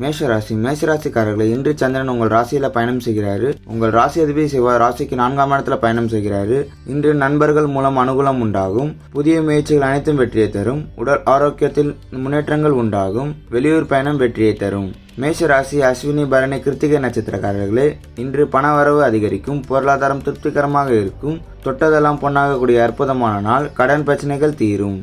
மேஷராசிக்காரர்களை இன்று சந்திரன் உங்கள் ராசியில பயணம் செய்கிறாரு. உங்கள் ராசி அதிபதி செவ்வாய் ராசிக்கு 4ஆம் இடத்துல பயணம் செய்கிறாரு. இன்று நண்பர்கள் மூலம் அனுகூலம் உண்டாகும். புதிய முயற்சிகள் அனைத்தும் வெற்றியை தரும். உடல் ஆரோக்கியத்தில் முன்னேற்றங்கள் உண்டாகும். வெளியூர் பயணம் வெற்றியை தரும். மேஷராசி அஸ்வினி பரணி கிருத்திகை நட்சத்திரக்காரர்களே, இன்று பண வரவு அதிகரிக்கும். பொருளாதாரம் திருப்திகரமாக இருக்கும். தொட்டதெல்லாம் பொன்னாகக்கூடிய அற்புதமான நாள். கடன் பிரச்சனைகள் தீரும்.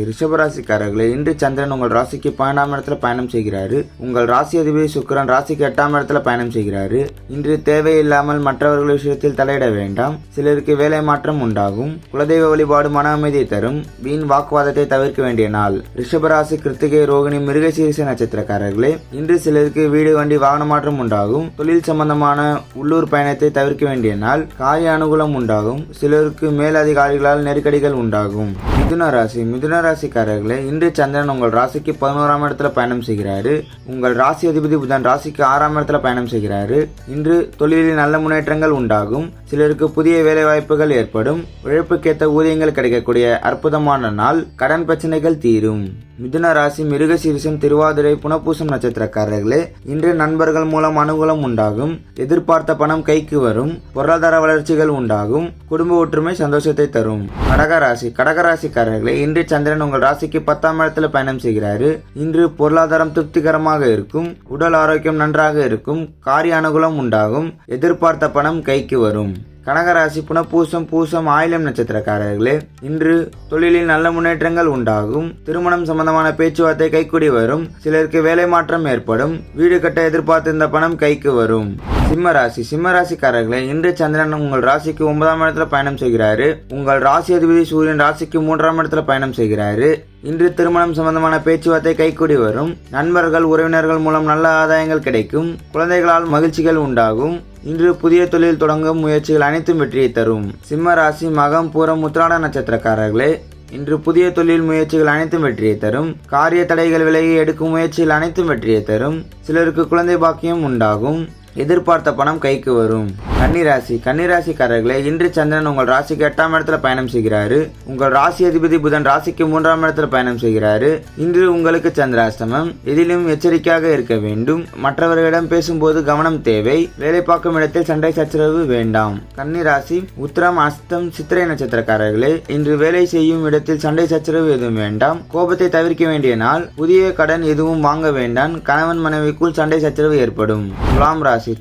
ரிஷபராசிக்காரர்களே, இன்று சந்திரன் உங்கள் ராசிக்கு 12ஆம் இடத்துல பயணம் செய்கிறாரு. உங்கள் ராசி அதிபதி சுக்கிரன் ராசிக்கு 8ஆம் இடத்துல பயணம் செய்கிறாரு. இன்று தேவையில்லாமல் மற்றவர்கள் விஷயத்தில் தலையிட வேண்டாம். சிலருக்கு வேலை மாற்றம் உண்டாகும். குலதெய்வ வழிபாடு மன அமைதியை தரும். வீண் வாக்குவாதத்தை தவிர்க்க வேண்டிய நாள். ரிஷபராசி கிருத்திகை ரோகிணி மிருகசீரிஷ நட்சத்திரக்காரர்களே, இன்று சிலருக்கு வீடு வண்டி வாகன மாற்றம் உண்டாகும். தொழில் சம்பந்தமான உள்ளூர் பயணத்தை தவிர்க்க வேண்டிய நாள். காரிய அனுகூலம் உண்டாகும். சிலருக்கு மேலதிகாரிகளால் நெருக்கடிகள் உண்டாகும். மிதுன ராசிக்காரர்களே, இன்று சந்திரன் உங்கள் ராசிக்கு 11ஆம் இடத்துல பயணம் செய்கிறாரு. உங்கள் ராசி அதிபதி புதன் ராசிக்கு 6ஆம் இடத்துல பயணம் செய்கிறாரு. இன்று தொழிலில் நல்ல முன்னேற்றங்கள் உண்டாகும். சிலருக்கு புதிய வேலை வாய்ப்புகள் ஏற்படும். உழைப்புக்கேற்ற ஊதியங்கள் கிடைக்கக்கூடிய அற்புதமான நாள். கடன் பிரச்சனைகள் தீரும். மிதுன ராசி மிருகசீரிஷம் திருவாதிரை புனப்பூசம் நட்சத்திரக்காரர்களே, இன்று நண்பர்கள் மூலம் அனுகூலம் உண்டாகும். எதிர்பார்த்த பணம் கைக்கு வரும். பொருளாதார வளர்ச்சிகள் உண்டாகும். குடும்ப ஒற்றுமை சந்தோஷத்தை தரும். கடகராசிக்காரர்களே, இன்று சந்திரன் உங்கள் ராசிக்கு 10ஆம் இடத்துல பயணம் செய்கிறாரு. இன்று பொருளாதாரம் திருப்திகரமாக இருக்கும். உடல் ஆரோக்கியம் நன்றாக இருக்கும். காரிய அனுகூலம் உண்டாகும். எதிர்பார்த்த பணம் கைக்கு வரும். கனகராசி பூசம் ஆயிலம் நட்சத்திரக்காரர்களே, இன்று தொழிலில் நல்ல முன்னேற்றங்கள் உண்டாகும். திருமணம் சம்பந்தமான பேச்சுவார்த்தை கைக்கூடி வரும். சிலருக்கு வேலை மாற்றம் ஏற்படும். வீடு கட்ட எதிர்பார்த்திருந்த பணம் கைக்கு வரும். சிம்மராசிக்காரர்களே, இன்று சந்திரன் உங்கள் ராசிக்கு 9ஆம் இடத்துல பயணம் செய்கிறாரு. உங்கள் ராசி அதிபதி சூரியன் ராசிக்கு 3ஆம் இடத்துல பயணம் செய்கிறாரு. இன்று திருமணம் சம்பந்தமான பேச்சுவார்த்தை கைக்கூடி வரும். நண்பர்கள் உறவினர்கள் மூலம் நல்ல ஆதாயங்கள் கிடைக்கும். குழந்தைகளால் மகிழ்ச்சிகள் உண்டாகும். இன்று புதிய தொழில் தொடங்கும் முயற்சிகள் அனைத்தும் வெற்றியை தரும். சிம்ம ராசி மகம் பூரம் உத்திராட நட்சத்திரக்காரர்களே, இன்று புதிய தொழில் முயற்சிகள் அனைத்தும் வெற்றியை தரும். காரிய தடைகள் விலகி எடுக்கும் முயற்சிகள் அனைத்தும் வெற்றியை தரும். சிலருக்கு குழந்தை பாக்கியம் உண்டாகும். எதிர்பார்த்த பணம் கைக்கு வரும். கன்னிராசிக்காரர்களே, இன்று சந்திரன் உங்கள் ராசிக்கு 8ஆம் இடத்துல பயணம் செய்கிறாரு. உங்கள் ராசி அதிபதி புதன் ராசிக்கு 3ஆம் இடத்துல பயணம் செய்கிறாரு. இன்று உங்களுக்கு சந்திராஷ்டமம். எதிலும் எச்சரிக்கையாக இருக்க வேண்டும். மற்றவர்களிடம் பேசும்போது கவனம் தேவை. வேலை பார்க்கும் இடத்தில் சண்டை சச்சரவு வேண்டாம். கன்னிராசி உத்திரம் அஸ்தம் சித்திரை நட்சத்திரக்காரர்களே, இன்று வேலை செய்யும் இடத்தில் சண்டை சச்சரவு எதுவும் வேண்டாம். கோபத்தை தவிர்க்க வேண்டிய நாள். புதிய கடன் எதுவும் வாங்க வேண்டாம். கணவன் மனைவிக்குள் சண்டை சச்சரவு ஏற்படும்.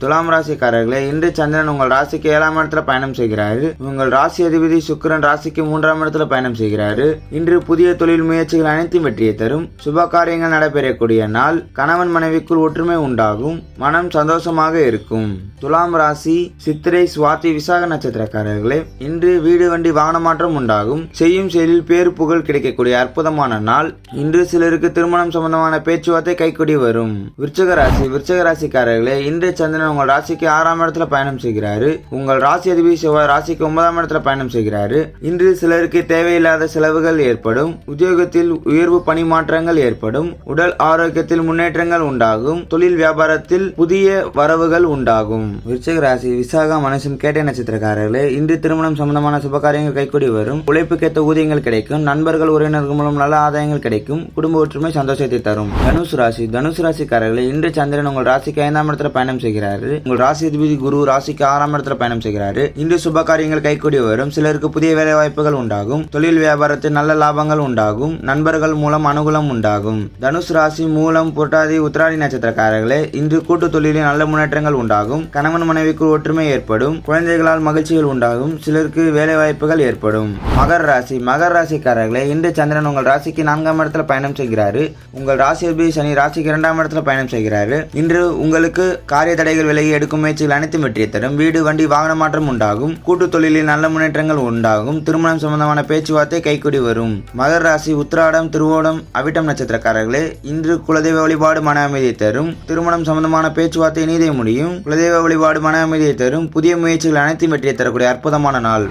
துலாம் ராசிக்காரர்களே, இன்று சந்திரன் உங்கள் ராசிக்கு 7ஆம் இடத்துல பயணம் செய்கிறாரு. உங்கள் ராசி அதிபதி சுக்கிரன் ராசிக்கு 3ஆம் இடத்துல பயணம் செய்கிறாரு. இன்று புதிய தொழில் முயற்சிகள் அனைத்தும் வெற்றியை தரும். சுப காரியங்கள் நடைபெறக்கூடிய நாள். கணவன் மனைவிக்குள் ஒற்றுமை உண்டாகும். மனம் சந்தோஷமாக இருக்கும். துலாம் ராசி சித்திரை சுவாதி விசாக நட்சத்திரக்காரர்களே, இன்று வீடு வண்டி வாகன மாற்றம் உண்டாகும். செய்யும் செயலில் பேரு புகழ் கிடைக்கக்கூடிய அற்புதமான நாள். இன்று சிலருக்கு திருமணம் சம்பந்தமான பேச்சுவார்த்தை கைக்கூடி வரும். விருச்சக ராசிக்காரர்களே, இன்று சந்திரன் உங்கள் ராசிக்கு 6ஆம் இடத்துல பயணம் செய்கிறாரு. உங்கள் ராசி அதிபதி செவ்வாய் ராசிக்கு 9ஆம் இடத்துல பயணம் செய்கிறாரு. இன்று சிலருக்கு தேவையில்லாத செலவுகள் ஏற்படும். உத்தியோகத்தில் உயர்வு பணி மாற்றங்கள் ஏற்படும். உடல் ஆரோக்கியத்தில் முன்னேற்றங்கள் உண்டாகும். தொழில் வியாபாரத்தில் புதிய வரவுகள் உண்டாகும். விருச்சிக ராசி விசாக மனுஷன் கேட்டை நட்சத்திரக்காரர்களே, இன்று திருமணம் சம்பந்தமான சுபகாரியங்கள் கைக்கூடி வரும். உழைப்புக்கேற்ற ஊதியங்கள் கிடைக்கும். நண்பர்கள் உறவினர்கள் மூலம் நல்ல ஆதாயங்கள் கிடைக்கும். குடும்ப ஒற்றுமை சந்தோஷத்தை தரும். தனுசு ராசிக்காரர்களே, இன்று சந்திரன் உங்கள் ராசிக்கு 5ஆம் இடத்துல பயணம் செய்கிறாரு. உங்கள் ராசி அதிபதி குரு ராசிக்கு 6ஆம் இடத்துல பயணம் செய்கிறாரு. இன்று சுப காரியங்கள் கைக்கூடி வரும். சிலருக்கு புதிய வேலை வாய்ப்புகள் உண்டாகும். தொழில் வியாபாரத்தில் நல்ல லாபங்கள் உண்டாகும். நண்பர்கள் மூலம் அனுகூலம் உண்டாகும். தனுசு ராசி மூலம் புரட்டாதி உத்திராடி நட்சத்திரக்காரர்களே, இன்று கூட்டு தொழிலில் நல்ல முன்னேற்றங்கள் உண்டாகும். கணவன் மனைவிக்குள் ஒற்றுமை ஏற்படும். குழந்தைகளால் மகிழ்ச்சிகள் உண்டாகும். சிலருக்கு வேலை வாய்ப்புகள் ஏற்படும். மகர ராசிக்காரர்களே, இன்று சந்திரன் உங்கள் ராசிக்கு 4ஆம் இடத்துல பயணம் செய்கிறாரு. உங்கள் ராசி அதிபதி சனி ராசிக்கு 2ஆம் இடத்துல பயணம் செய்கிறாரு. இன்று உங்களுக்கு காரிய தடைகள் விலகி எடுக்கும் முயற்சிகள் அனைத்தும் வெற்றியை தரும். வீடு வண்டி வாகன மாற்றம் உண்டாகும். கூட்டு தொழிலில் நல்ல முன்னேற்றங்கள் உண்டாகும். திருமணம் சம்பந்தமான பேச்சுவார்த்தை கைக்கூடி வரும். மகர ராசி உத்திராடம் திருவோணம் அவிட்டம் நட்சத்திரக்காரர்களே, இன்று குலதெய்வ வழிபாடு மன அமைதியை தரும். திருமணம் சம்பந்தமான பேச்சுவார்த்தை நீதே முடியும். குலதெய்வ வழிபாடு மன அமைதியை தரும். புதிய முயற்சிகள் அனைத்தும் வெற்றியை தரக்கூடிய அற்புதமான நாள்.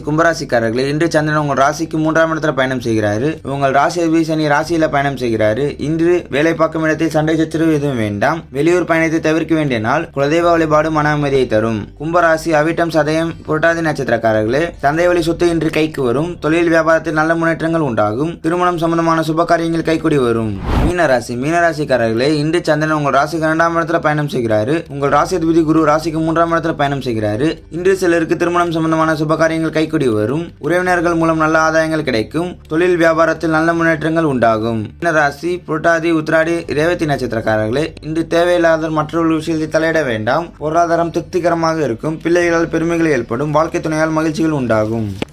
கும்பராசிக்காரர்களே, இன்று சந்திரன் உங்கள் ராசிக்கு 3ஆம் இடத்துல பயணம் செய்கிறாரு. உங்கள் ராசி அதிபதி சனி ராசியில பயணம் செய்கிறாரு. இன்று வேலை பார்க்கும் இடத்தில் சண்டை சச்சரவு எதுவும் வேண்டாம். வெளியூர் பயணத்தை தவிர்க்க வேண்டிய நாள். நாள். குலதெய்வ வழிபாடு மன அமைதியை தரும். கும்பராசி அவிட்டம் சதயம் புரட்டாதி நட்சத்திரக்காரர்களே, தந்தை வழி சொத்து இன்று கைக்கு வரும். தொழில் வியாபாரத்தில் நல்ல முன்னேற்றங்கள் உண்டாகும். திருமணம் சம்பந்தமான சுப காரியங்கள் கைக்கூடி வரும். மீனராசிக்காரர்களே, இன்று சந்திரன் உங்கள் ராசிக்கு 2ஆம் இடத்துல பயணம் செய்கிறாரு. உங்கள் ராசி அதிபதி குரு ராசிக்கு 3ஆம் இடத்துல பயணம் செய்கிறாரு. இன்று சிலருக்கு திருமணம் சம்பந்தமான சுப காரியங்கள் கைக்கூடி வரும். உறவினர்கள் மூலம் நல்ல ஆதாயங்கள் கிடைக்கும். தொழில் வியாபாரத்தில் நல்ல முன்னேற்றங்கள் உண்டாகும். மீனராசி புரட்டாதி உத்திராடி ரேவதி நட்சத்திரக்காரர்களே, இன்று தேவையில்லாத மற்றொரு விஷயத்தில் தலையிட வேண்டாம். பொருளாதாரம் திருப்திகரமாக இருக்கும். பிள்ளைகளால் பெருமைகள் ஏற்படும். வாழ்க்கை துணையால் மகிழ்ச்சிகள் உண்டாகும்.